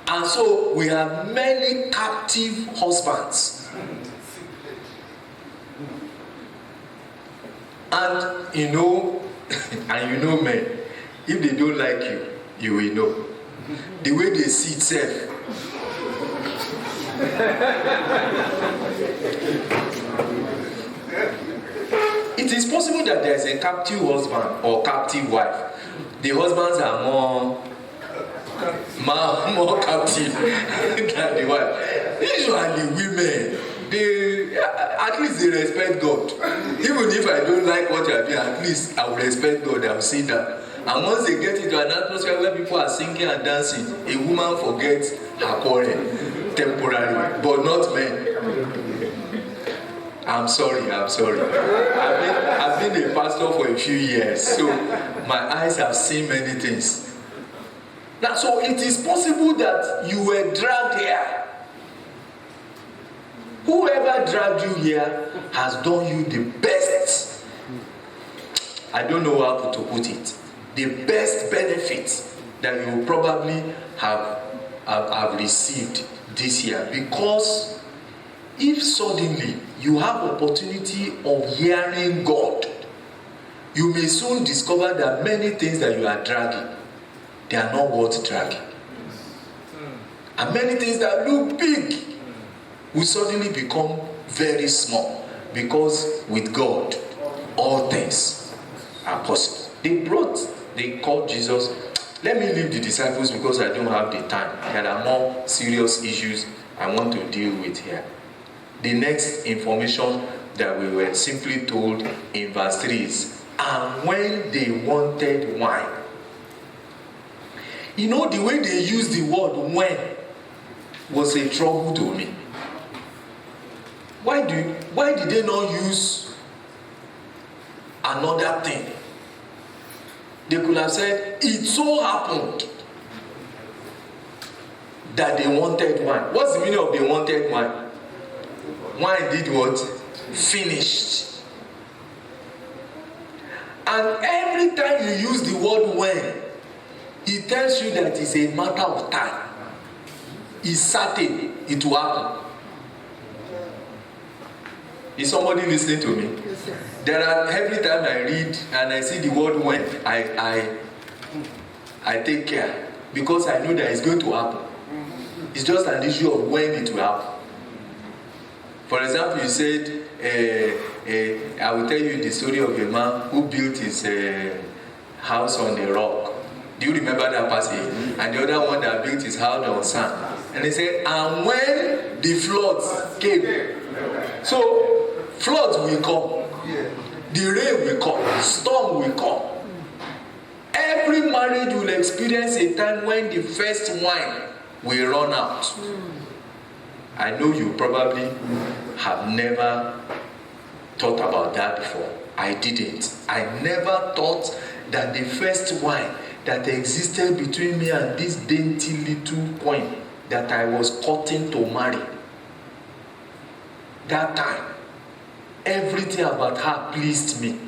And so we have many captive husbands. And you know, men, if they don't like you, you will know. The way they see itself. It is possible that there is a captive husband or captive wife. The husbands are more captive than the wife. Usually women, at least they respect God. Even if I don't like what you are doing, at least I will respect God. I will see that. And once they get into an atmosphere where people are singing and dancing, a woman forgets her quarrel temporarily, but not men. I'm sorry. I've been a pastor for a few years, so my eyes have seen many things. Now, so it is possible that you were dragged here. Whoever dragged you here has done you the best. I don't know how to put it. The best benefits that you will probably have received this year, because if suddenly you have opportunity of hearing God, you may soon discover that many things that you are dragging, they are not worth dragging. And many things that look big will suddenly become very small, because with God, all things are possible. They called Jesus. Let me leave the disciples because I don't have the time. There are more serious issues I want to deal with here. The next information that we were simply told in verse 3 is, and when they wanted wine. You know, the way they used the word when was a trouble to me. Why did they not use another thing? They could have said, it so happened that they wanted wine. What's the meaning of they wanted wine? Wine did what? Finished. And every time you use the word when, it tells you that it's a matter of time. It's certain it will happen. Is somebody listening to me? There are, every time I read and I see the word when, I take care, because I know that it's going to happen. It's just an issue of when it will happen. For example, you said, I will tell you the story of a man who built his house on the rock. Do you remember that passage? And the other one that built his house on sand. And he said, and when the floods came, so floods will come, the rain will come, storm will come. Every marriage will experience a time when the first wine will run out. I know you probably have never thought about that before. I didn't. I never thought that the first wine that existed between me and this dainty little queen that I was courting to marry, that time, everything about her pleased me.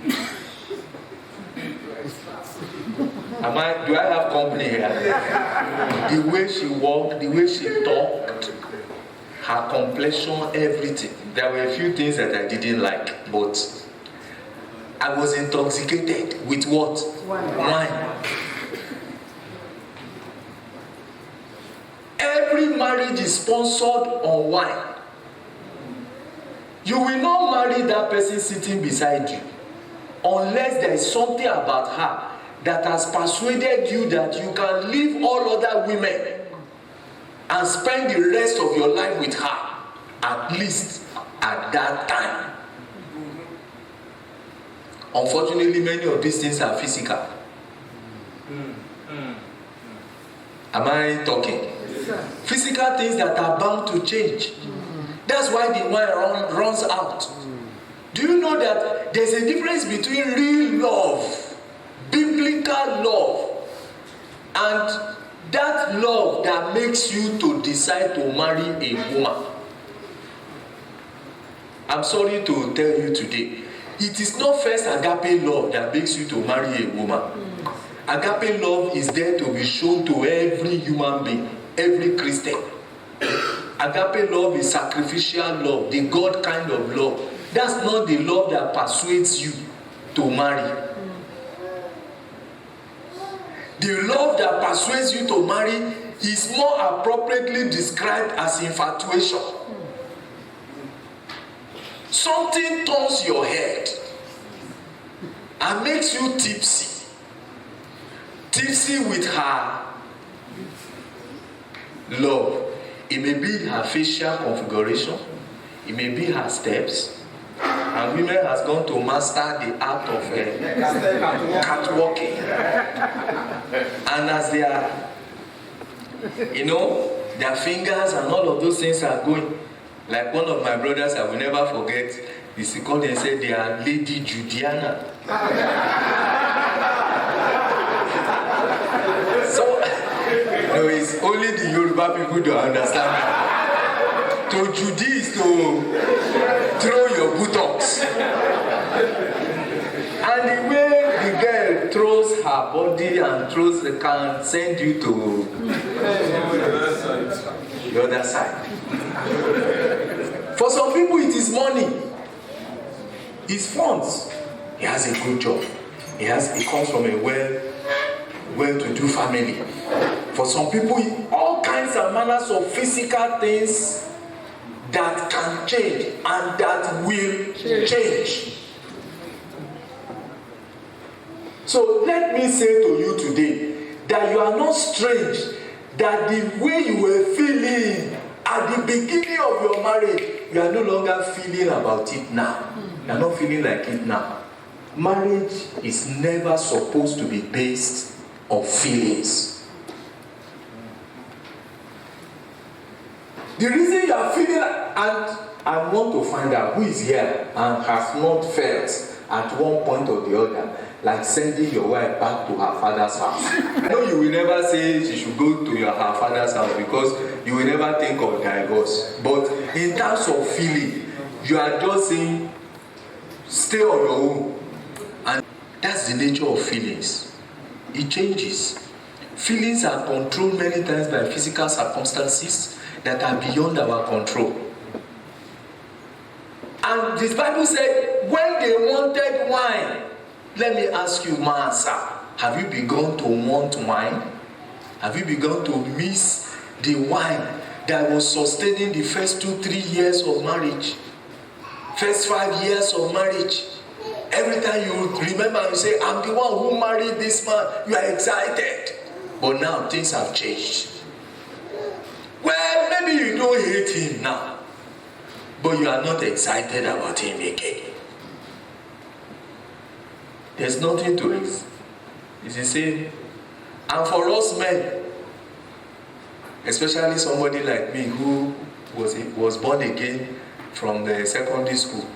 Do I have company here? The way she walked, the way she talked, her complexion, everything. There were a few things that I didn't like, but I was intoxicated with what? Wine. Every marriage is sponsored on wine. You will not marry that person sitting beside you unless there is something about her that has persuaded you that you can leave all other women and spend the rest of your life with her, at least at that time. Unfortunately, many of these things are physical. Am I talking? Physical things that are bound to change. That's why the wine runs out. Do you know that there's a difference between real love, biblical love, and that love that makes you to decide to marry a woman? I'm sorry to tell you today, it is not first agape love that makes you to marry a woman. Agape love is there to be shown to every human being. every Christian. Agape love is sacrificial love, the God kind of love. That's not the love that persuades you to marry. The love that persuades you to marry is more appropriately described as infatuation. Something turns your head and makes you tipsy. Tipsy with her love. It may be her facial configuration. It may be her steps. And women has gone to master the art of catwalking. And as they are, their fingers and all of those things are going. Like one of my brothers, I will never forget, he called and said they are Lady Judiana. So, no, it's only the Yoruba people don't understand that. To Judy is to throw your buttocks. And the way the girl throws her body and throws the can send you to the other side. For some people, it is money. It's funds. He has a good job. He comes from a well-to-do family. For some people, all kinds of manners of physical things that can change and that will change. So let me say to you today that you are not strange, that the way you were feeling at the beginning of your marriage, you are no longer feeling about it now. You are not feeling like it now. Marriage is never supposed to be based on feelings. The reason you are feeling, and I want to find out who is here and has not felt at one point or the other, like sending your wife back to her father's house. I know you will never say she should go to her father's house because you will never think of divorce. But in terms of feeling, you are just saying, stay on your own. And that's the nature of feelings. It changes. Feelings are controlled many times by physical circumstances that are beyond our control. And this Bible said, when they wanted wine, let me ask you, Master, have you begun to want wine? Have you begun to miss the wine that was sustaining the first 2-3 years of marriage? First 5 years of marriage. Every time you remember, you say, I'm the one who married this man. You are excited. But now things have changed. Well, maybe you don't hate him now, but you are not excited about him again. There's nothing to it. It's the same. And for us men, especially somebody like me who was born again from the secondary school,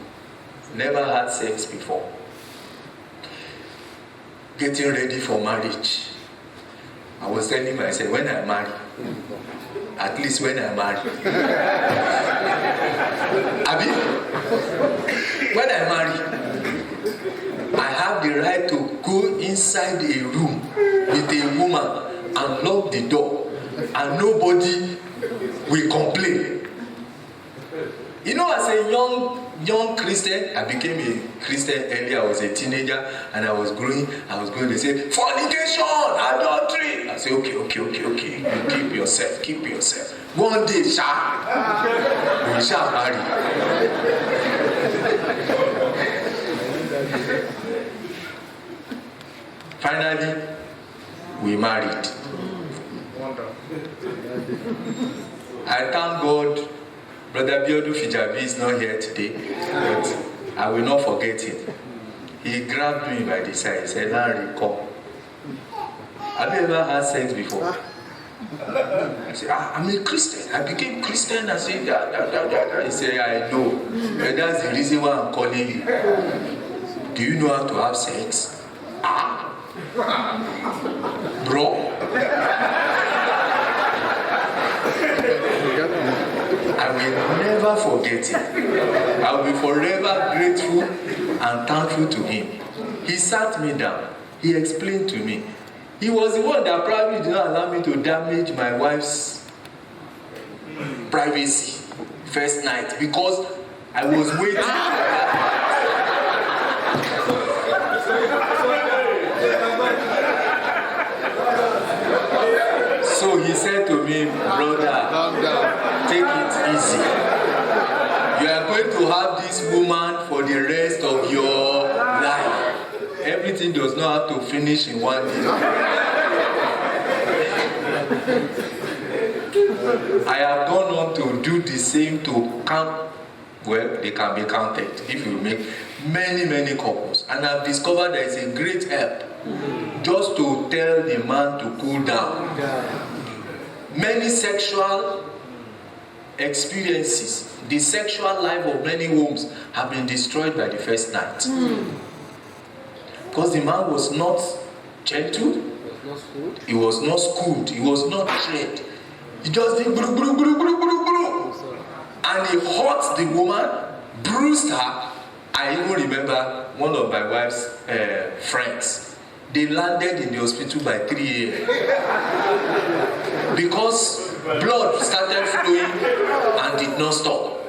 never had sex before, getting ready for marriage, I was telling myself, when I marry, at least when I marry, Abi, when I marry, I have the right to go inside a room with a woman and lock the door, and nobody will complain. You know, as a young Christian, I became a Christian earlier. I was a teenager and I was growing. They say, fornication, adultery. I say, okay. You keep yourself. One day, we shall marry. Finally, we married. I thank God. Brother Biodu Fijabi is not here today, but I will not forget him. He grabbed me by the side. He said, Larry, come. Have you ever had sex before? I said, I'm a Christian. I became Christian. I said, He said, I know. But that's the reason why I'm calling you. Do you know how to have sex? Bro. I will never forget it. I will be forever grateful and thankful to him. He sat me down. He explained to me. He was the one that probably did not allow me to damage my wife's privacy first night because I was waiting for that. So he said to me, brother, take it easy. You are going to have this woman for the rest of your life. Everything does not have to finish in one day. I have gone on to do the same to count. Well, they can be counted if you make many couples. And I've discovered there is a great help just to tell the man to cool down. Many sexual experiences, the sexual life of many homes have been destroyed by the first night. Because the man was not gentle, he was not schooled, he was not trained. He just did bru, bru, bru, bru, bru, bru. And he hurt the woman, bruised her. I even remember one of my wife's friends. They landed in the hospital by 3 a.m. because blood started flowing and did not stop.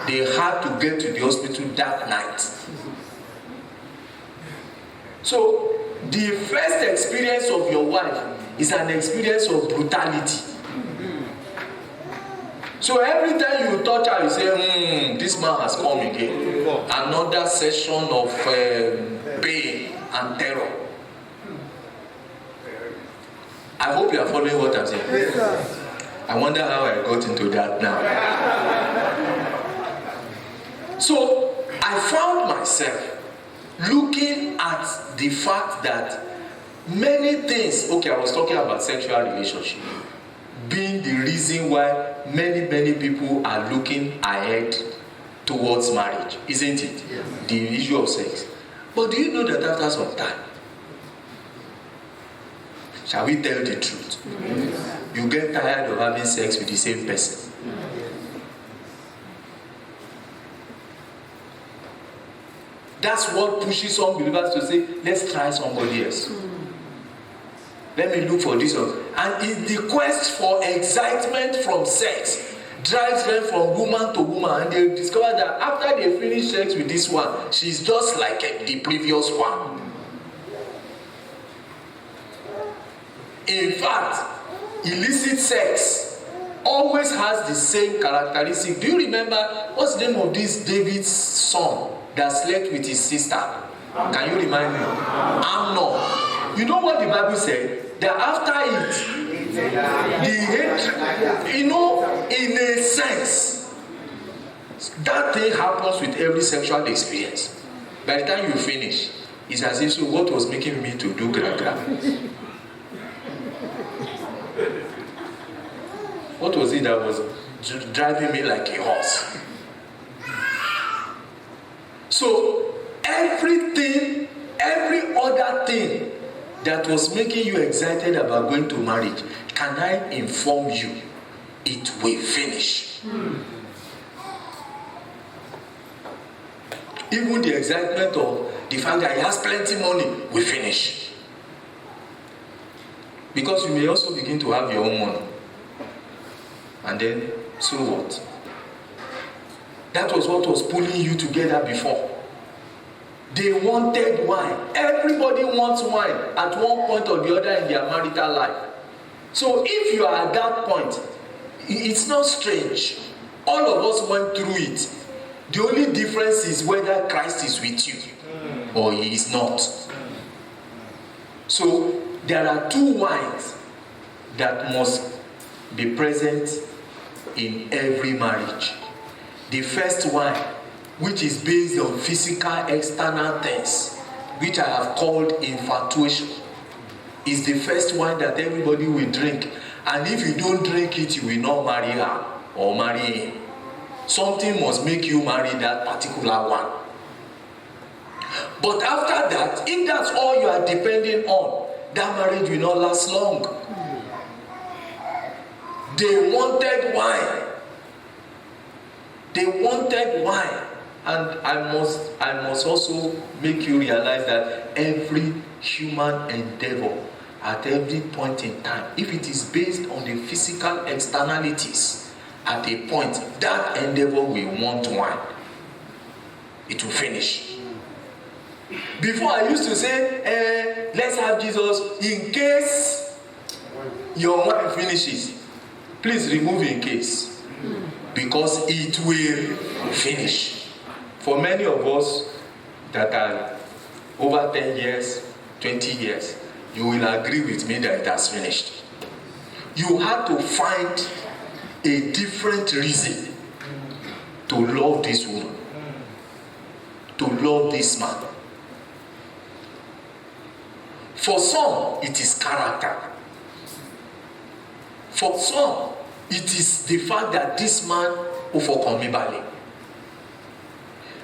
They had to get to the hospital that night. So, the first experience of your wife is an experience of brutality. So every time you touch her, you say, this man has come again. Another session of pain and terror. I hope you are following what I'm saying. I wonder how I got into that now. So I found myself looking at the fact that many things, okay, I was talking about sexual relationship being the reason why many people are looking ahead towards marriage, isn't it? Yes. The issue of sex. But do you know that after some time, shall we tell the truth? Yes. You get tired of having sex with the same person. That's what pushes some believers to say, let's try somebody else. Let me look for this one. And it's the quest for excitement from sex drives them from woman to woman, and they discover that after they finish sex with this one, she's just like the previous one. In fact, illicit sex always has the same characteristic. Do you remember what's the name of this David's son that slept with his sister? Can you remind me? Amnon. You know what the Bible said? That after it, the hatred, in a sense, that thing happens with every sexual experience. By the time you finish, it's as if, so what was making me to do gra-gra? What was it that was driving me like a horse? So, everything, every other thing that was making you excited about going to marriage, can I inform you, it will finish. Even the excitement of the fact that he has plenty money will finish. Because you may also begin to have your own money. And then, so what? That was what was pulling you together before. They wanted wine. Everybody wants wine at one point or the other in their marital life. So if you are at that point, it's not strange. All of us went through it. The only difference is whether Christ is with you or he is not. So there are two wines that must be present in every marriage. The first wine, which is based on physical external things, which I have called infatuation, is the first wine that everybody will drink. And if you don't drink it, you will not marry her or marry him. Something must make you marry that particular one. But after that, if that's all you are depending on, that marriage will not last long. They wanted wine. They wanted wine. And I must also make you realize that every human endeavor at every point in time, if it is based on the physical externalities, at a point, that endeavor will want wine. It will finish. Before I used to say, let's have Jesus in case your wine finishes. Please remove in case, because it will finish. For many of us that are over 10 years, 20 years, you will agree with me that it has finished. You had to find a different reason to love this woman, to love this man. For some, it is character. For some, it is the fact that this man overcome me badly.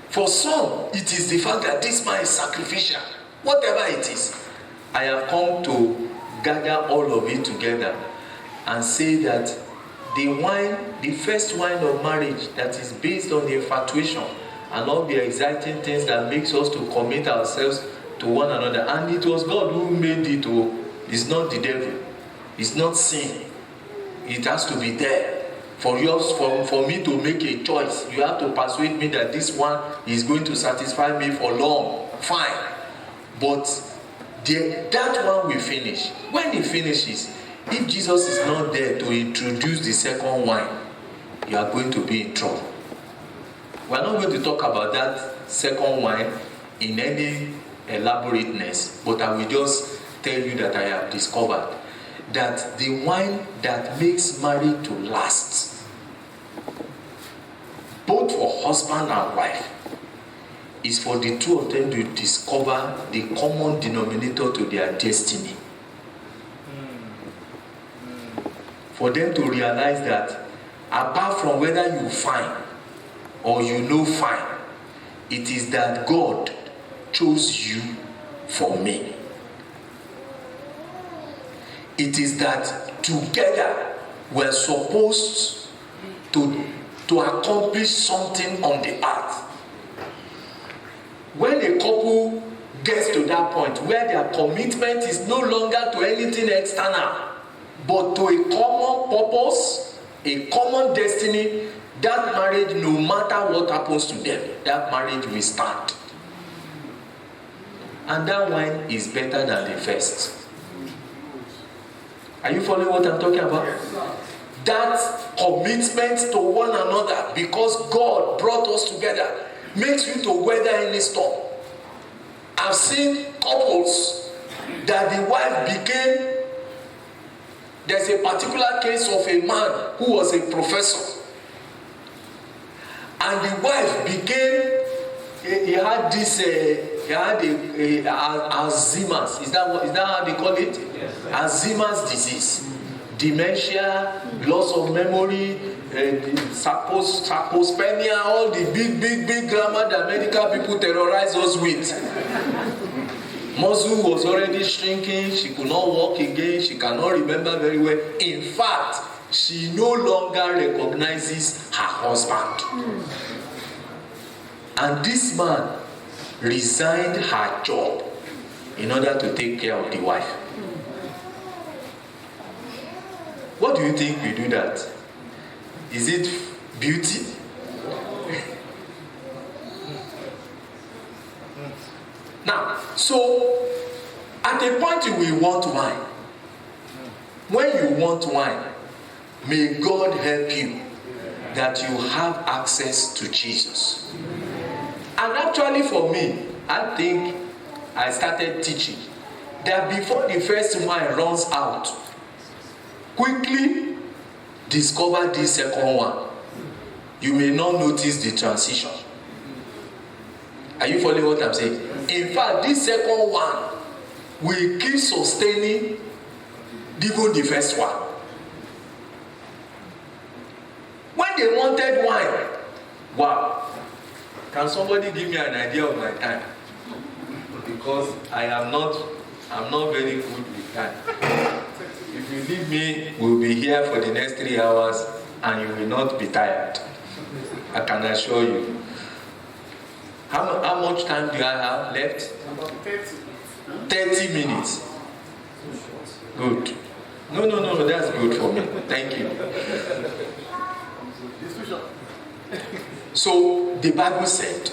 For some, it is the fact that this man is sacrificial. Whatever it is, I have come to gather all of it together and say that the wine, the first wine of marriage that is based on the infatuation and all the exciting things that makes us to commit ourselves to one another, and it was God who made it. It's not the devil, it's not sin. It has to be there. For me to make a choice, you have to persuade me that this one is going to satisfy me for long. Fine. But that one will finish. When it finishes, if Jesus is not there to introduce the second wine, you are going to be in trouble. We are not going to talk about that second wine in any elaborateness, but I will just tell you that I have discovered that the wine that makes marriage to last, both for husband and wife, is for the two of them to discover the common denominator to their destiny. For them to realize that apart from whether you find or you know fine, it is that God chose you for me. It is that together we're supposed to accomplish something on the earth. When a couple gets to that point where their commitment is no longer to anything external, but to a common purpose, a common destiny, that marriage, no matter what happens to them, that marriage will stand. And that wine is better than the first. Are you following what I'm talking about? Yes. That commitment to one another, because God brought us together, makes you to weather any storm. I've seen couples that the wife became, there's a particular case of a man who was a professor, and the wife became, he had Alzheimer's. Is that how they call it? Yes. Alzheimer's disease, dementia, loss of memory, sarcopenia, all the big grammar that medical people terrorize us with. Muscle was already shrinking. She could not walk again. She cannot remember very well. In fact, she no longer recognizes her husband. And this man resigned her job in order to take care of the wife. What do you think we do that? Is it beauty? Now, so at a point you will want wine. When you want wine, may God help you that you have access to Jesus. And actually for me, I think I started teaching that before the first wine runs out, quickly discover the second one. You may not notice the transition. Are you following what I'm saying? In fact, this second one will keep sustaining even the first one. When they wanted wine, wow. Can somebody give me an idea of my time? Because I'm not very good with time. If you leave me, we'll be here for the next 3 hours and you will not be tired. I can assure you. How much time do I have left? About 30 minutes. Good. No, that's good for me. Thank you. So the Bible said,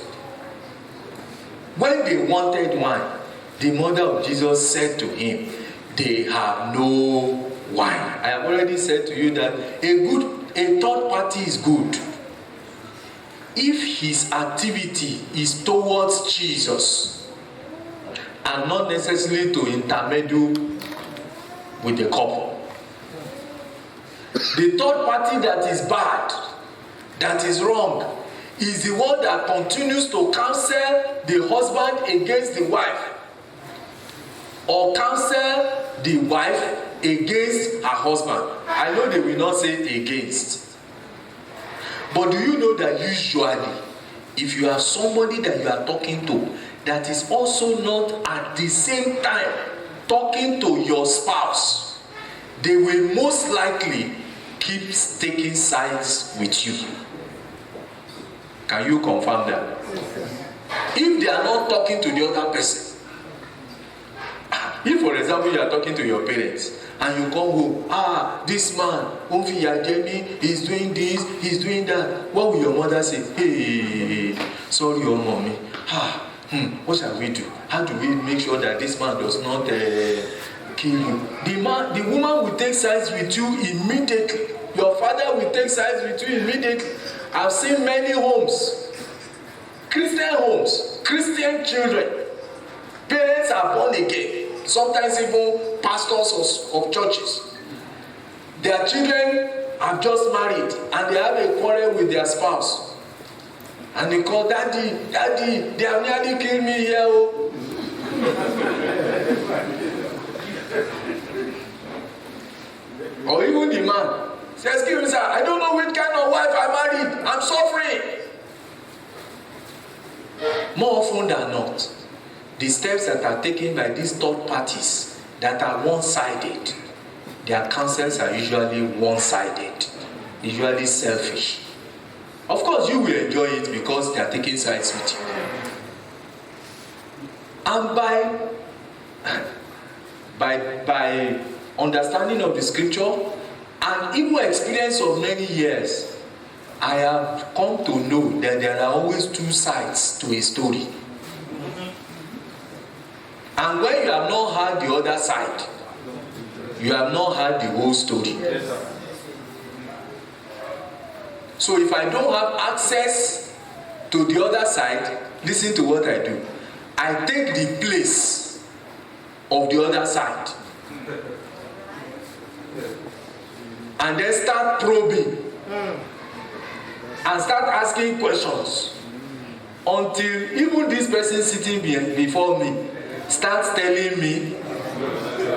when they wanted wine, the mother of Jesus said to him, they have no wine. I have already said to you that a third party is good if his activity is towards Jesus and not necessarily to intermeddle with the couple. The third party that is bad, that is wrong, is the one that continues to counsel the husband against the wife, or counsel the wife against her husband. I know they will not say against, but do you know that usually if you have somebody that you are talking to that is also not at the same time talking to your spouse, they will most likely keep taking sides with you? Can you confirm that? If they are not talking to the other person, if for example you are talking to your parents and you come home, this man, he's doing this, he's doing that, what will your mother say? Hey, sorry, oh mommy, what shall we do? How do we make sure that this man does not kill you? The woman will take sides with you immediately. Your father will take sides with you immediately. I've seen many homes, Christian children, parents are born again, sometimes even pastors of churches. Their children are just married and they have a quarrel with their spouse. And they call, daddy, they have nearly killed me here. Oh. Or even the man says, excuse me sir, I don't know which kind of wife I married. I'm suffering. More often than not, the steps that are taken by these third parties that are one-sided, their counsels are usually one-sided, usually selfish. Of course, you will enjoy it because they are taking sides with you. And by understanding of the scripture and even experience of many years, I have come to know that there are always two sides to a story. And when you have not heard the other side, you have not heard the whole story. So if I don't have access to the other side, listen to what I do. I take the place of the other side and then start probing and start asking questions until even this person sitting before me starts telling me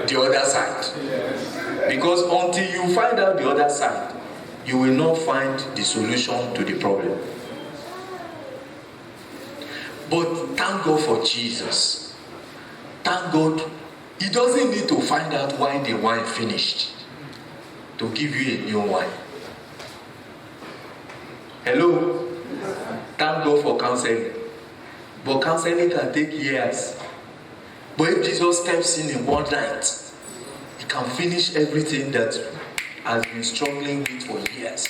the other side. Because until you find out the other side, you will not find the solution to the problem. But thank God for Jesus. Thank God he doesn't need to find out why the wine finished to give you a new wine. Hello? Thank God for counseling. But counseling can take years. But if Jesus steps in one night, he can finish everything that has been struggling with for years.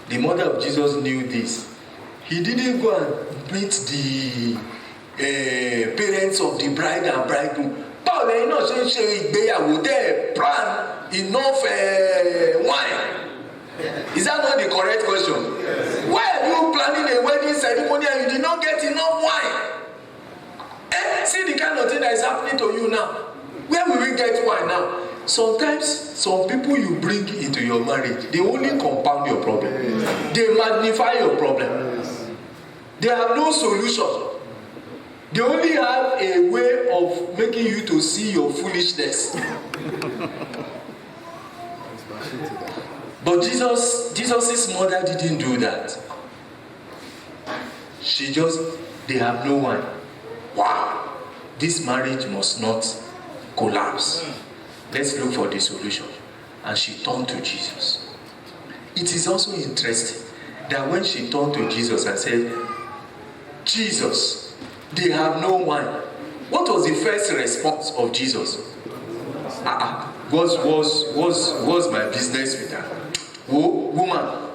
The mother of Jesus knew this. He didn't go and meet the parents of the bride and bridegroom. Paul, you know, they plan enough wine. Is that not the correct question? Yes. Why are you planning a wedding ceremony and you did not get enough wine? See the kind of thing that is happening to you now. Where will we get wine now? Sometimes some people you bring into your marriage, they only compound your problem. They magnify your problem. They have no solution. They only have a way of making you to see your foolishness. But Jesus' mother didn't do that. They have no wine. Wow, this marriage must not collapse. Let's look for the solution. And she turned to Jesus. It is also interesting that when she turned to Jesus and said, Jesus, they have no wine. What was the first response of Jesus? What's my business with that? Oh, woman,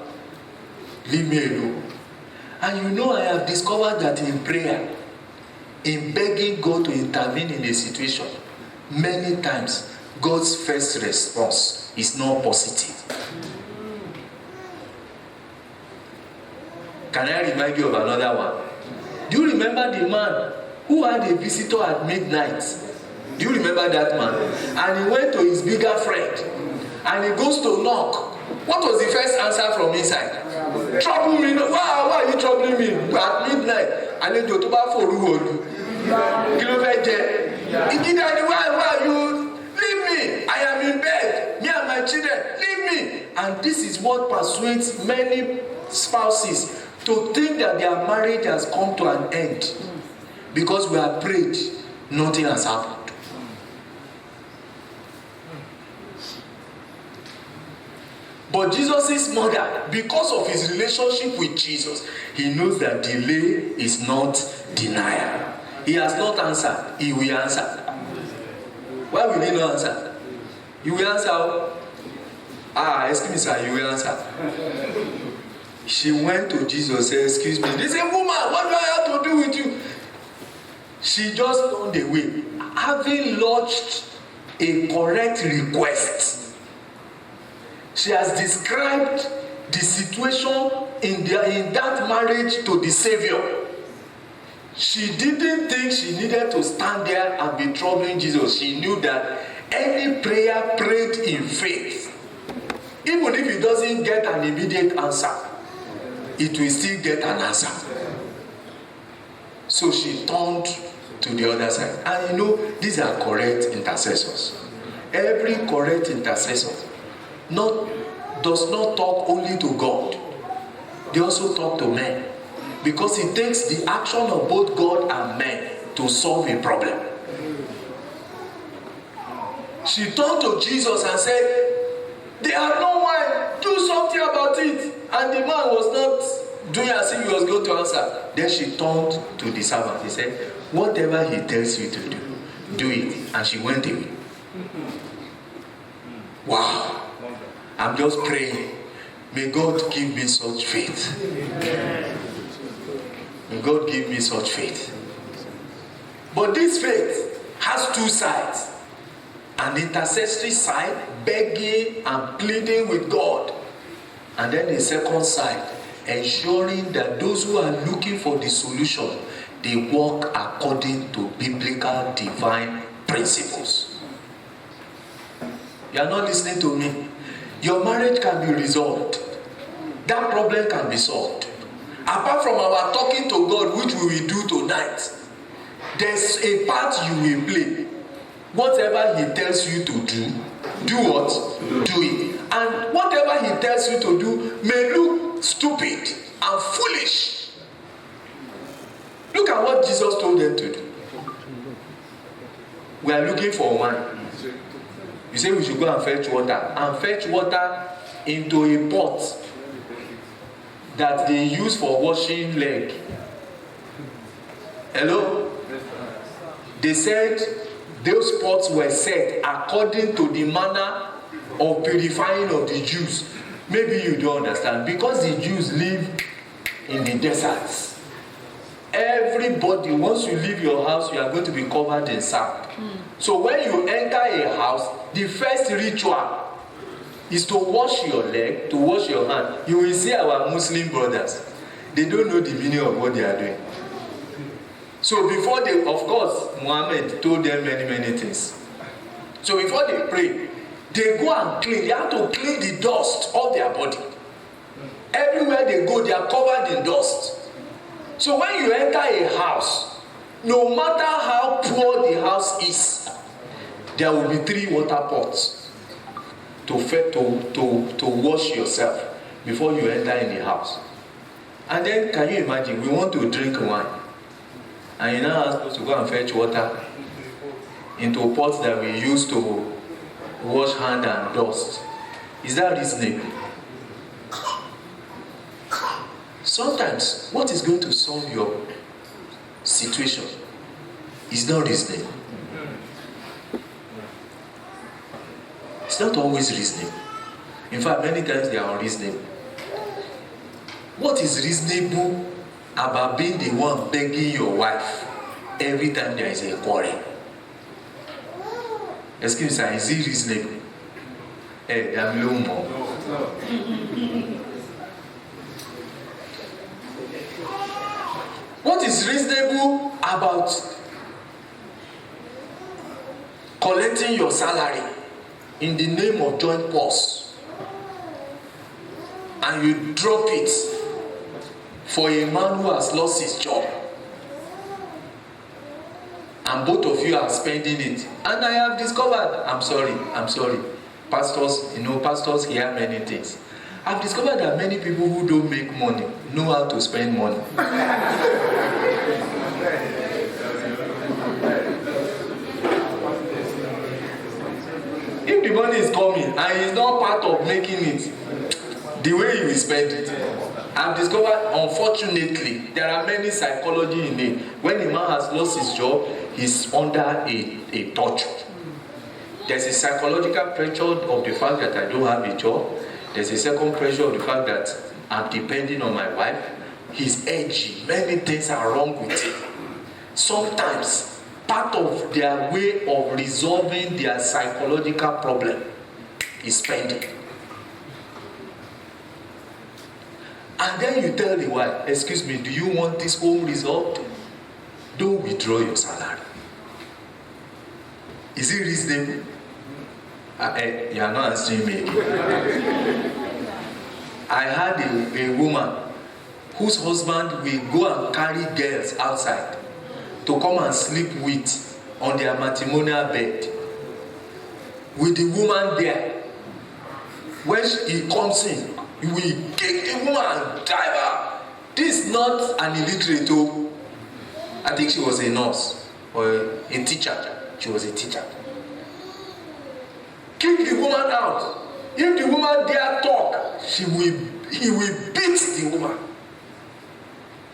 Leave me alone. And you know, I have discovered that in prayer, in begging God to intervene in a situation, many times God's first response is not positive. Can I remind you of another one? Do you remember the man who had a visitor at midnight? Do you remember that man? And he went to his bigger friend and he goes to knock. What was the first answer from inside? Trouble me. Why are you troubling me at midnight? And then to back for who? Why are you? Leave me. I am in bed. Me and my children. Leave me. And this is what persuades many spouses to think that their marriage has come to an end. Because we have prayed, nothing has happened. But Jesus' mother, because of his relationship with Jesus, he knows that delay is not denial. He has not answered, he will answer. Why will he not answer? He will answer. Excuse me, sir, he will answer. She went to Jesus and said, excuse me. They said, woman, what do I have to do with you? She just turned away, having lodged a correct request. She has described the situation in that marriage to the Savior. She didn't think she needed to stand there and be troubling Jesus. She knew that any prayer prayed in faith, even if it doesn't get an immediate answer, it will still get an answer. So she turned to the other side. And you know, these are correct intercessors. Every correct intercessor does not talk only to God. They also talk to men. Because it takes the action of both God and men to solve a problem. She turned to Jesus and said, they have no wine, do something about it. And the man was not doing as if he was going to answer. Then she turned to the servant. He said, whatever he tells you to do, do it. And she went away. Wow. I'm just praying. May God give me such faith. May God give me such faith. But this faith has two sides. An intercessory side, begging and pleading with God. And then the second side, ensuring that those who are looking for the solution, they walk according to biblical divine principles. You are not listening to me. Your marriage can be resolved. That problem can be solved. Apart from our talking to God, which we will do tonight, there's a part you will play. Whatever he tells you to do what? Do it. And whatever he tells you to do may look stupid and foolish. Look at what Jesus told them to do. We are looking for wine. You say we should go and fetch water. And fetch water into a pot that they use for washing leg. Hello? They said those pots were set according to the manner of purifying of the Jews. Maybe you don't understand. Because the Jews live in the deserts. Everybody, once you leave your house, you are going to be covered in sand. So when you enter a house, the first ritual is to wash your leg, to wash your hand. You will see our Muslim brothers. They don't know the meaning of what they are doing. So before they, of course, Muhammad told them many things. So before they pray, they go and clean. They have to clean the dust of their body. Everywhere they go, they are covered in dust. So when you enter a house, no matter how poor the house is, there will be 3 water pots to wash yourself before you enter in the house. And then, can you imagine, we want to drink wine. And you now ask us to go and fetch water into pots that we use to wash hand and dust. Is that reasonable? Sometimes, what is going to solve your situation is not reasonable. It's not always reasonable. In fact, many times they are unreasonable. What is reasonable about being the one begging your wife every time there is a quarrel? Excuse me, sir, is it reasonable? Hey, I'm low more. What is reasonable about collecting your salary in the name of joint purse and you drop it for a man who has lost his job, and both of you are spending it? And I have discovered, I'm sorry, pastors, pastors hear many things. I've discovered that many people who don't make money know how to spend money. If the money is coming and it's not part of making it, the way you will spend it. I've discovered, unfortunately, there are many psychology in it. When a man has lost his job, he's under a torture. There's a psychological pressure of the fact that I don't have a job. There's a second pressure of the fact that I'm depending on my wife. He's edgy. Many things are wrong with him. Sometimes, part of their way of resolving their psychological problem is spending. And then you tell the wife, excuse me, do you want this home resolved? Don't withdraw your salary. Is it reasonable? You are not answering me. I had a woman whose husband will go and carry girls outside to come and sleep with on their matrimonial bed with the woman there. When he comes in, he will kick the woman and drive her. This is not an illiterate. I think she was a nurse or a teacher. She was a teacher. Kick the woman out. If the woman dare talk, he will beat the woman.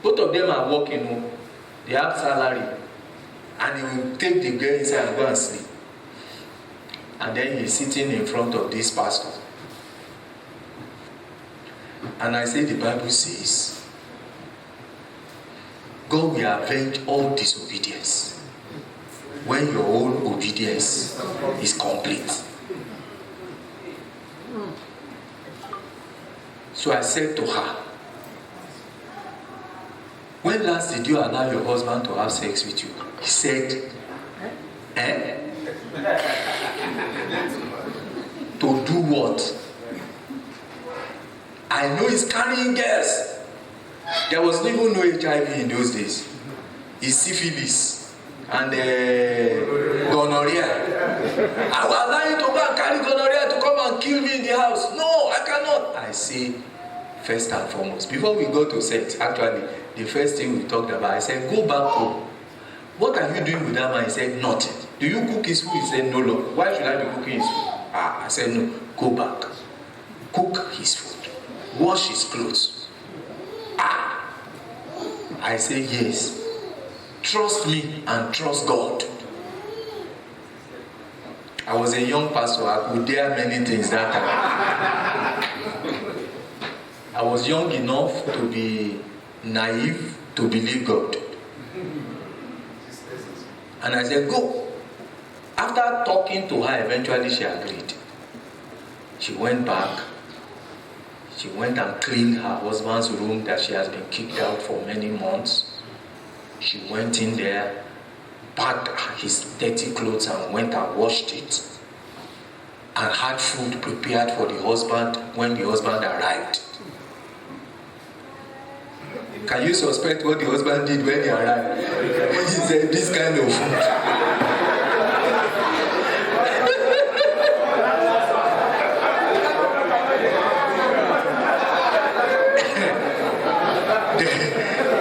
Both of them are working home. They have salary. And he will take the girl inside and go and sleep. And then he's sitting in front of this pastor. And I say the Bible says, God will avenge all disobedience when your own obedience is complete. So I said to her, when last did you allow your husband to have sex with you? He said, To do what? I know he's carrying girls. There was even no HIV in those days. It's syphilis and gonorrhea. I will allow you to go and carry gonorrhea to come and kill me in the house. No, I cannot. I say, first and foremost, before we go to sex, actually, the first thing we talked about, I said, go back home. What are you doing with that man? He said, nothing. Do you cook his food? He said, no, Lord. Why should I be cooking his food? I said, no, go back. Cook his food. Wash his clothes. I say, yes. Trust me and trust God. I was a young pastor. I could dare many things that time. I was young enough to be naive to believe God. And I said, go. After talking to her, eventually she agreed. She went back. She went and cleaned her husband's room that she has been kicked out for many months. She went in there, packed his dirty clothes and went and washed it. And had food prepared for the husband when the husband arrived. Can you suspect what the husband did when he arrived? He said, this kind of food.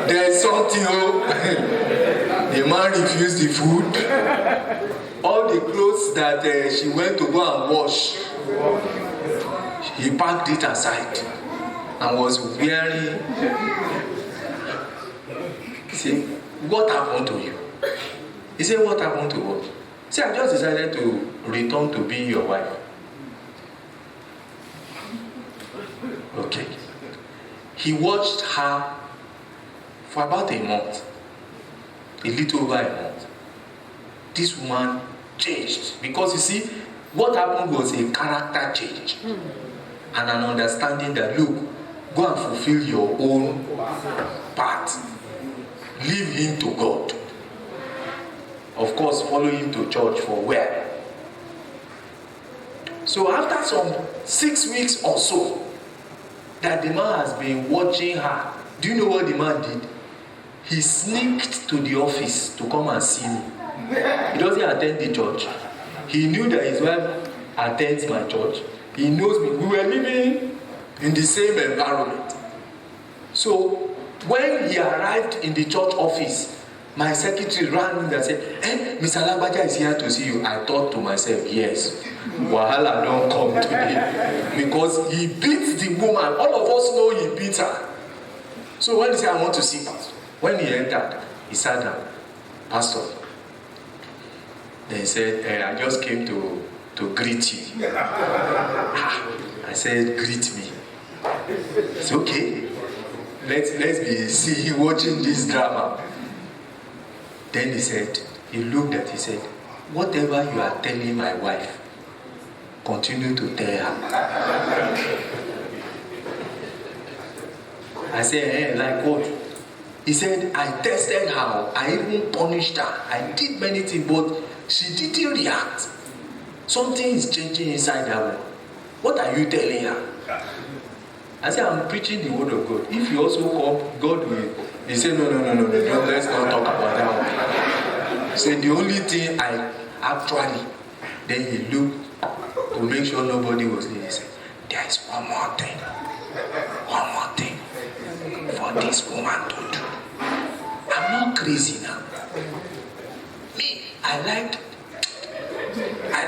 There's something, the man refused the food. All the clothes that she went to go and wash, he packed it aside and was wearing. See, what happened to you? He said, what happened to what? See, I just decided to return to being your wife. Okay. He watched her for about a month, a little over a month. This woman changed, because you see, what happened was a character change and an understanding that, look, go and fulfill your own part. Leave him to God. Of course, follow him to church for where? So after some 6 weeks or so, that the man has been watching her, do you know what the man did? He sneaked to the office to come and see me. He doesn't attend the church. He knew that his wife attends my church. He knows me. We were living in the same environment. So when he arrived in the church office, my secretary ran in and said, Mr. Lagbaja is here to see you. I thought to myself, yes, wahala don't come today. Because he beat the woman. All of us know he beat her. So when he said, I want to see Pastor, when he entered, he sat down. Pastor. Then he said, I just came to greet you. I said, greet me. It's okay. Let's be see watching this drama. Then he looked at, he said, whatever you are telling my wife, continue to tell her. I said, like what? He said, I tested her, I even punished her, I did many things, but she didn't react. Something is changing inside her. What are you telling her? I said, I'm preaching the word of God. If you also come, God will. He said, no, let's not talk about that one. He said, the only thing I actually, then he looked to make sure nobody was there. He said, there is one more thing for this woman to do. I'm not crazy now. Me, I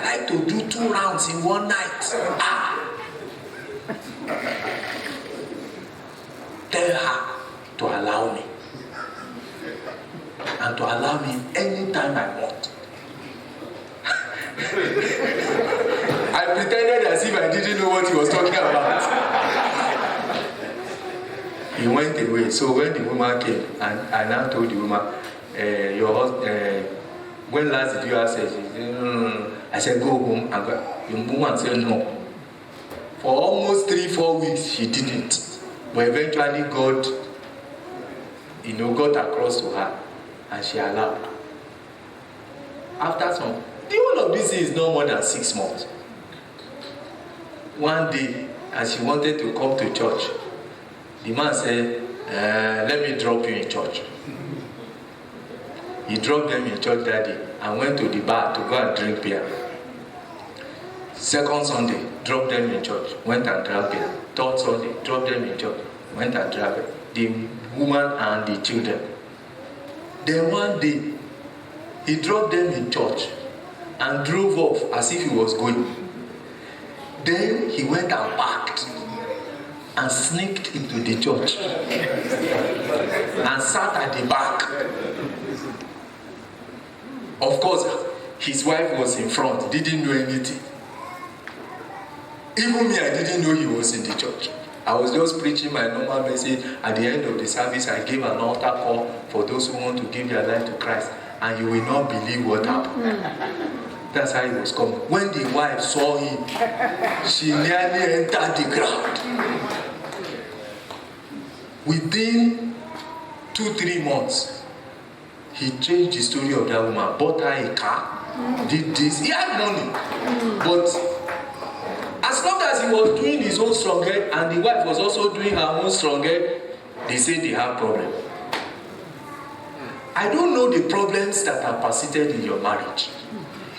like to do 2 rounds in one night. Tell her to allow me. And to allow me anytime I want. I pretended as if I didn't know what he was talking about. He went away. So when the woman came, and I now told the woman, your husband, when last did you have sex? She said, no. I said, go home. And go. The woman said, no. For almost 3-4 weeks, she didn't. But eventually God, got across to her, and she allowed. After some, the whole of this is no more than 6 months. One day, as she wanted to come to church, the man said, let me drop you in church. He dropped them in church that day and went to the bar to go and drink beer. Second Sunday, dropped them in church, went and drank beer. Third Sunday, dropped them in church, went and drank beer. The woman and the children. Then one day, he dropped them in church and drove off as if he was going. Then he went and parked and sneaked into the church and sat at the back. Of course, his wife was in front, didn't know anything. Even me, I didn't know he was in the church. I was just preaching my normal message. At the end of the service, I gave an altar call for those who want to give their life to Christ. And you will not believe what happened. That's how he was coming. When the wife saw him, she nearly entered the ground. Within 2-3 months, he changed the story of that woman, bought her a car, did this. He had money. But as long as he was doing his own strong head and the wife was also doing her own strong head, they say they have problem. I don't know the problems that are persisted in your marriage.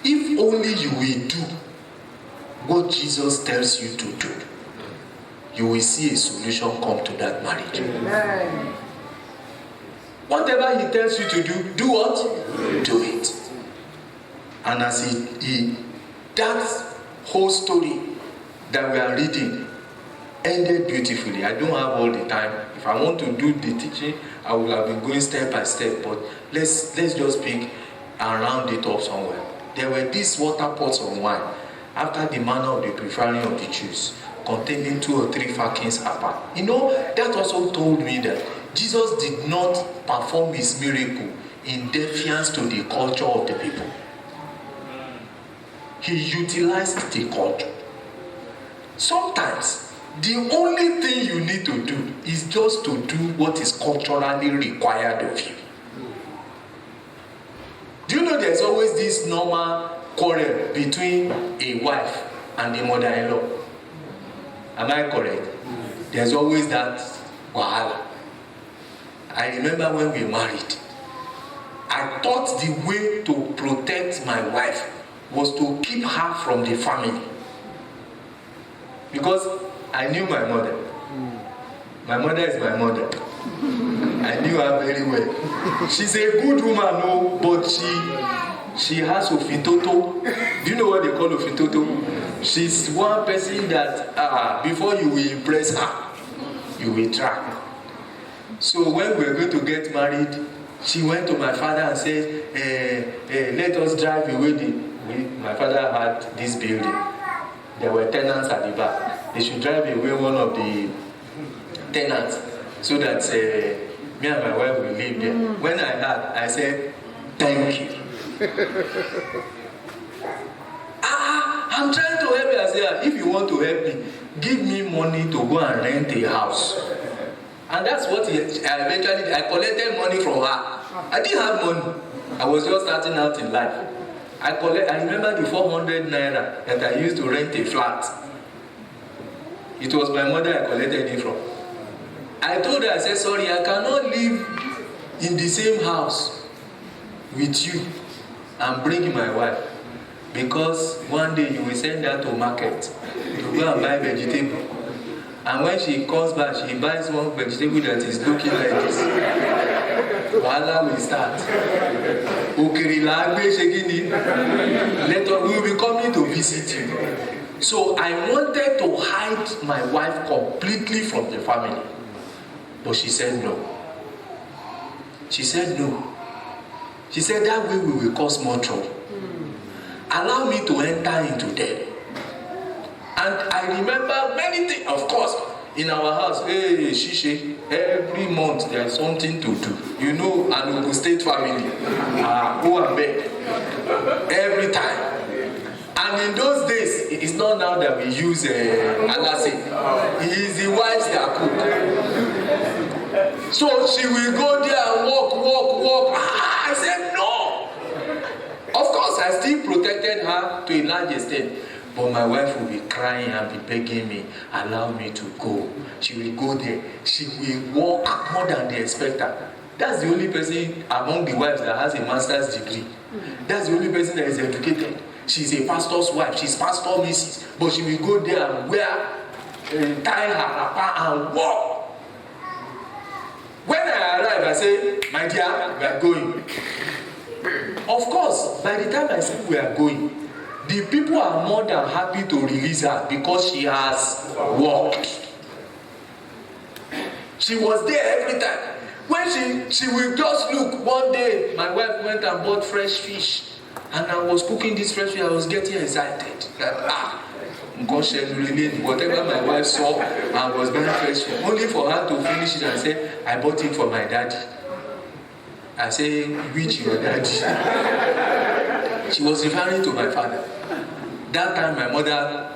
If only you will do what Jesus tells you to do, you will see a solution come to that marriage. Amen. Whatever he tells you to do what? Do it. And as that whole story that we are reading ended beautifully. I don't have all the time. If I want to do the teaching, I will have been going step by step. But let's just pick and round it up somewhere. There were these water pots of wine after the manner of the preferring of the Jews. containing 2 or 3 firkins apart. You know, that also told me that Jesus did not perform his miracle in defiance to the culture of the people. He utilized the culture. Sometimes, the only thing you need to do is just to do what is culturally required of you. Do you know there's always this normal quarrel between a wife and the mother-in-law? Am I correct? There's always that wahala. I remember when we married, I thought the way to protect my wife was to keep her from the family. Because I knew my mother. My mother is my mother. I knew her very well. She's a good woman, no, but she has ofitoto. Do you know what they call ofitoto? She's one person that before you will impress her, you will try. So when we were going to get married, she went to my father and said, let us drive away my father had this building. There were tenants at the back. They should drive away one of the tenants so that me and my wife will live there. When I heard, I said, thank you. I'm trying to help you. I said, if you want to help me, give me money to go and rent a house. And that's what I eventually did. I collected money from her. I didn't have money. I was just starting out in life. I remember the 400 naira that I used to rent a flat. It was my mother I collected it from. I told her, I said, sorry, I cannot live in the same house with you and bring my wife. Because one day you will send her to market to go and buy vegetable. And when she comes back, she buys one vegetable that is looking like this. Wahala will start. Let us, we will be coming to visit you. So I wanted to hide my wife completely from the family. But she said no. She said no. She said that way we will cause more trouble. Allow me to enter into them. And I remember many things, of course, in our house. Hey, Shishe, every month there's something to do. You know, an Ogun State family. Go and beg. Every time. And in those days, it's not now that we use alase. It is the wives that cook. So she will go there and walk. I said no. Of course, I still protected her to a large extent. But my wife will be crying and be begging me, allow me to go. She will go there. She will walk more than they expect her. That's the only person among the wives that has a master's degree. That's the only person that is educated. She's a pastor's wife. She's pastor Mrs. But she will go there and tie her wrapper and walk. When I arrive, I say, my dear, we are going. Of course, by the time I say we are going, the people are more than happy to release her because she has walked. She was there every time. When she will just look, one day my wife went and bought fresh fish. And I was cooking this fresh fish, I was getting excited. Whatever my wife saw, I was buying fresh fish. Only for her to finish it and say, I bought it for my daddy. I say, which your daddy? She was referring to my father. That time my mother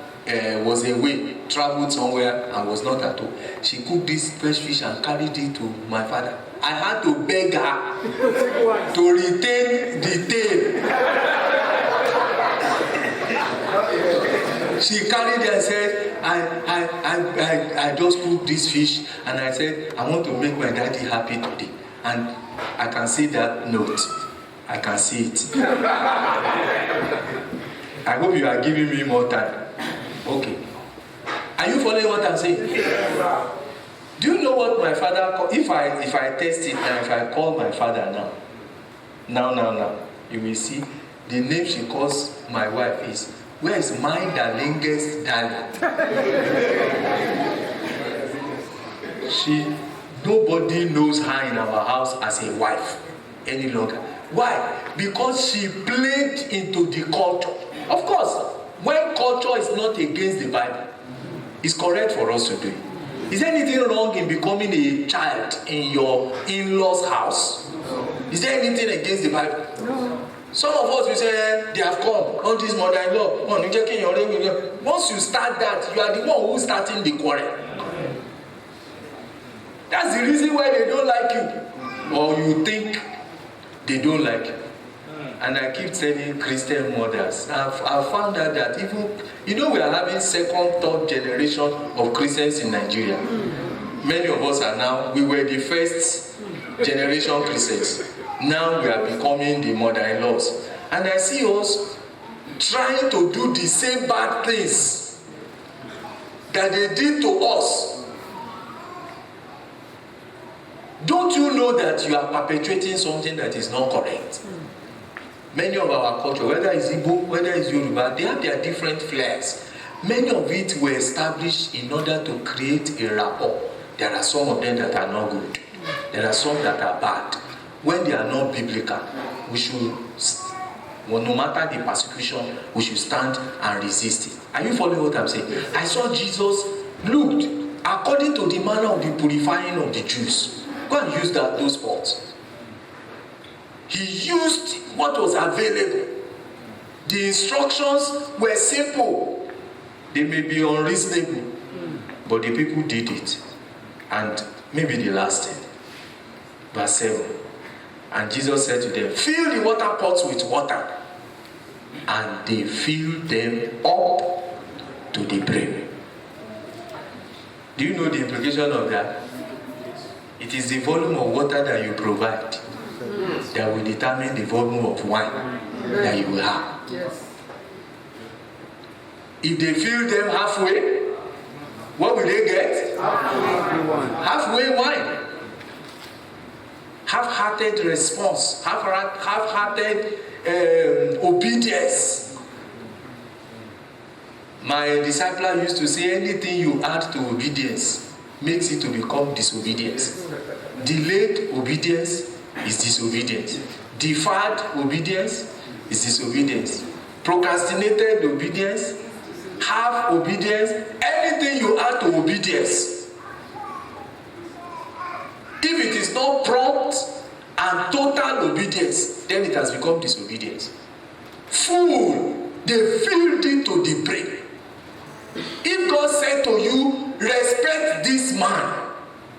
was away, traveled somewhere and was not at home. She cooked this fresh fish and carried it to my father. I had to beg her to retain the tail. She carried it and said, I just cooked this fish and I said, I want to make my daddy happy today. And I can see that note. I can see it. I hope you are giving me more time. Okay. Are you following what I'm saying? Do you know what my father called? If I test it and if I call my father now, you will see the name she calls my wife is, where is my darlingest darling? Nobody knows her in our house as a wife any longer. Why? Because she played into the culture. Of course, when culture is not against the Bible, It's correct for us to do it. Is there anything wrong in becoming a child in your in-laws' house? Is there anything against the Bible? No. Some of us will say, they have come, all this mother-in-law. Once you start that, you are the one who's starting the quarrel. That's the reason why they don't like you. Or you think they don't like you. And I keep telling Christian mothers, I've found out that even, we are having second, third generation of Christians in Nigeria. Many of us are now, we were the first generation Christians. Now we are becoming the mother-in-laws. And I see us trying to do the same bad things that they did to us. Don't you know that you are perpetuating something that is not correct? Many of our culture, whether it's Igbo, whether it's Yoruba, they have their different flares. Many of it were established in order to create a rapport. There are some of them that are not good. There are some that are bad. When they are not biblical, we should, well, no matter the persecution, we should stand and resist it. Are you following what I'm saying? I saw Jesus looked according to the manner of the purifying of the Jews. Go and use those pots. He used what was available. The instructions were simple. They may be unreasonable, but the people did it. And maybe the last thing. Verse 7. And Jesus said to them, fill the water pots with water. And they filled them up to the brim. Do you know the implication of that? It is the volume of water that you provide that will determine the volume of wine that you will have. Yes. If they fill them halfway, what will they get? Halfway wine. Half-hearted response, half-hearted obedience. My discipler used to say, anything you add to obedience makes it to become disobedience. Delayed obedience is disobedience. Deferred obedience is disobedience. Procrastinated obedience, half obedience, anything you add to obedience. If it is not prompt and total obedience, then it has become disobedience. Full, they filled it to the brim. If God said to you, respect this man,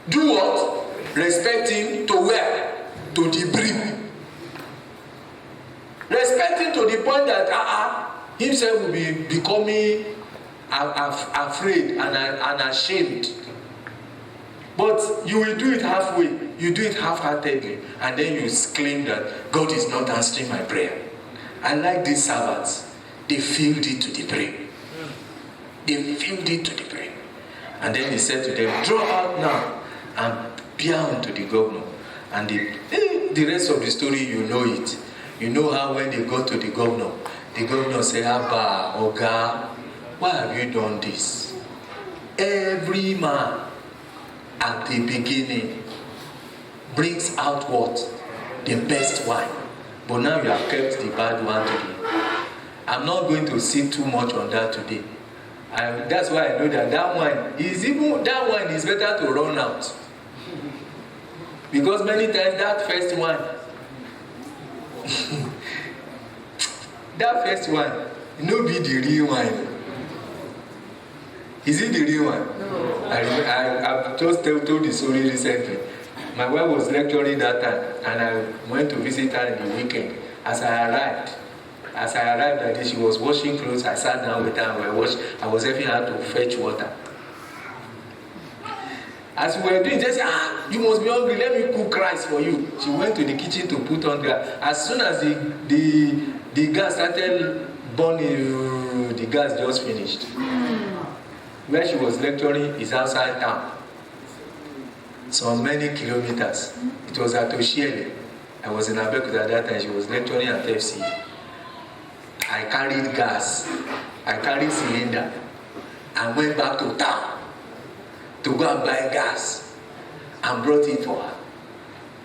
do what? Respect him to where? To the brim. Respect him to the point that himself will be becoming afraid and ashamed. But you will do it halfway. You do it half-heartedly. And then you claim that God is not answering my prayer. I like these servants. They filled it to the brim. They filled it to the brim. And then he said to them, draw out now and bear unto the governor. And the rest of the story, you know it. You know how when they got to the governor said, Abba, Oga, why have you done this? Every man at the beginning brings out what? The best wine. But now you have kept the bad one today. I'm not going to sit too much on that today. That's why I know that wine is better to run out. Because many times that first one, no be the real wine. Is it the real one? No. I've just told the story recently. My wife was lecturing that time, and I went to visit her in the weekend. As I arrived that day, she was washing clothes. I sat down with her and I was helping her to fetch water. As we were doing, she said, you must be hungry, let me cook rice for you. She went to the kitchen to put on gas. As soon as the gas started burning, the gas just finished. Where she was lecturing is outside town. So many kilometers. It was at Oshiele. I was in Abeokuta at that time. She was lecturing at FC. I carried gas. I carried cylinder. And went back to town to go and buy gas. And brought it for her.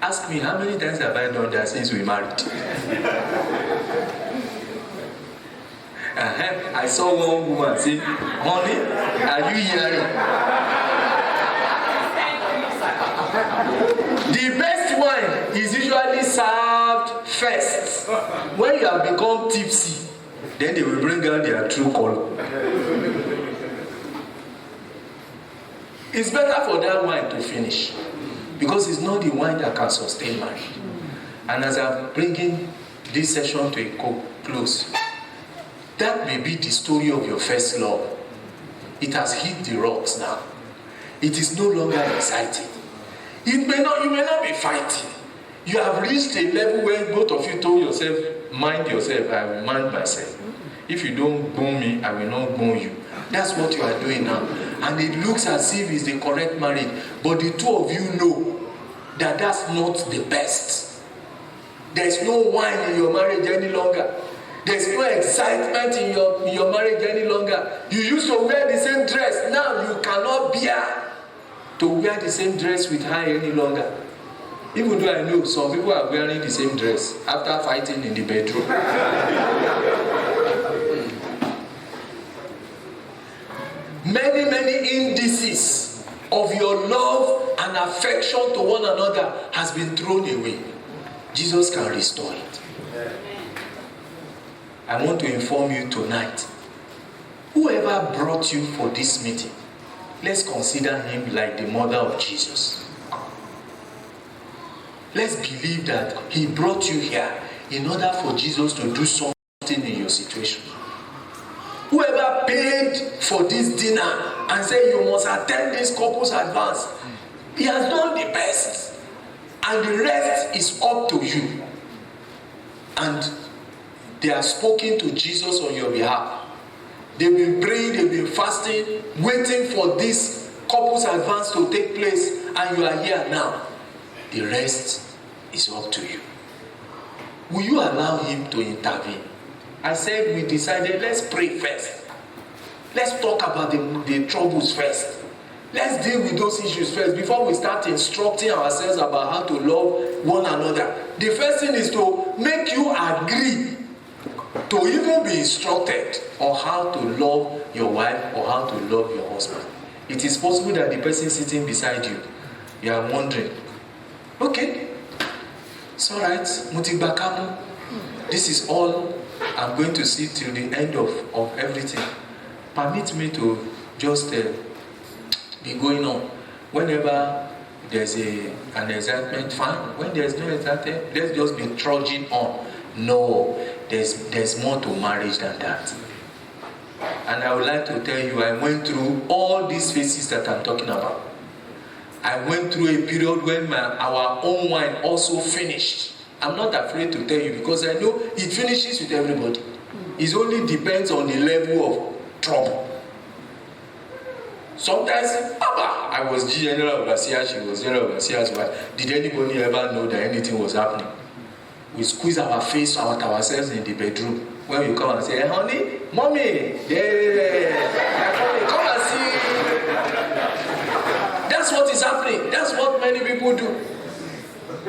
Ask me, how many times have I done that since we married? I saw one woman say, honey, are you hearing? The best wine is usually served first. When you have become tipsy, then they will bring out their true color. It's better for that wine to finish, because it's not the wine that can sustain marriage. And as I'm bringing this session to a close, that may be the story of your first love. It has hit the rocks now. It is no longer exciting. You may not be fighting. You have reached a level where both of you told yourself, mind yourself, I will mind myself. If you don't bone me, I will not bone you. That's what you are doing now. And it looks as if it's the correct marriage. But the two of you know that that's not the best. There's no wine in your marriage any longer. There's no excitement in your marriage any longer. You used to wear the same dress. Now you cannot bear to wear the same dress with her any longer. Even though I know some people are wearing the same dress after fighting in the bedroom. Many indices of your love and affection to one another has been thrown away. Jesus can restore it. I want to inform you tonight, whoever brought you for this meeting, let's consider him like the mother of Jesus. Let's believe that he brought you here in order for Jesus to do something in your situation. Whoever paid for this dinner and said you must attend this couple's advance, he has done the best. And the rest is up to you. And they have spoken to Jesus on your behalf. They've been praying, they've been fasting, waiting for this couple's advance to take place, and you are here now. The rest is up to you. Will you allow him to intervene? I said we decided, let's pray first. Let's talk about the troubles first. Let's deal with those issues first before we start instructing ourselves about how to love one another. The first thing is to make you agree to even be instructed on how to love your wife or how to love your husband. It is possible that the person sitting beside you, you are wondering, okay, it's all right, Mutibakamu, this is all I'm going to see till the end of everything. Permit me to just be going on. Whenever there's an excitement, fine. When there's no excitement, let's just be trudging on. No, there's more to marriage than that. And I would like to tell you, I went through all these phases that I'm talking about. I went through a period when our own wine also finished. I'm not afraid to tell you because I know it finishes with everybody. It only depends on the level of trouble. Sometimes, I was general overseer, she was general overseer's wife. Did anybody ever know that anything was happening? We squeeze our face out ourselves in the bedroom. When you come and say, hey, honey, mommy, come and see. That's what is happening. That's what many people do.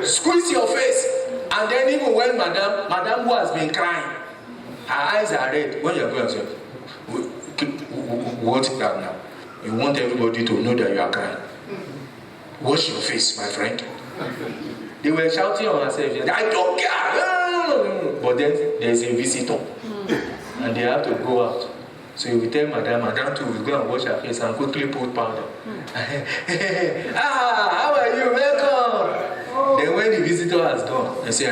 Squeeze your face. And then even when madam who has been crying, her eyes are red. When you're going to say, what is that now? You want everybody to know that you are crying. Wash your face, my friend. They were shouting on themselves, I don't care. But then there's a visitor. And they have to go out. So you will tell madam too will go and wash her face and quickly put powder. How are you? Welcome. Then when the visitor has gone, they say,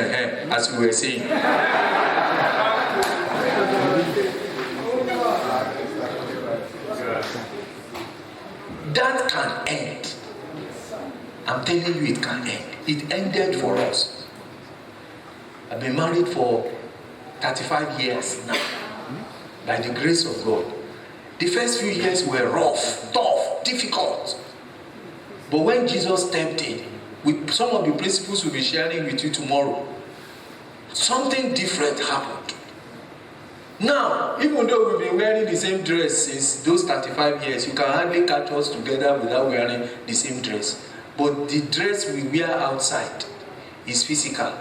as we were saying. That can end. I'm telling you, it can end. It ended for us. I've been married for 35 years now. By the grace of God. The first few years were rough, tough, difficult. But when Jesus stepped in, with some of the principles we'll be sharing with you tomorrow, something different happened. Now, even though we've been wearing the same dress since those 35 years, you can hardly catch us together without wearing the same dress. But the dress we wear outside is physical.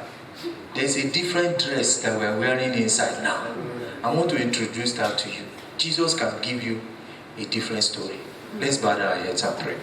There's a different dress that we're wearing inside now. I want to introduce that to you. Jesus can give you a different story. Let's bow our heads and pray.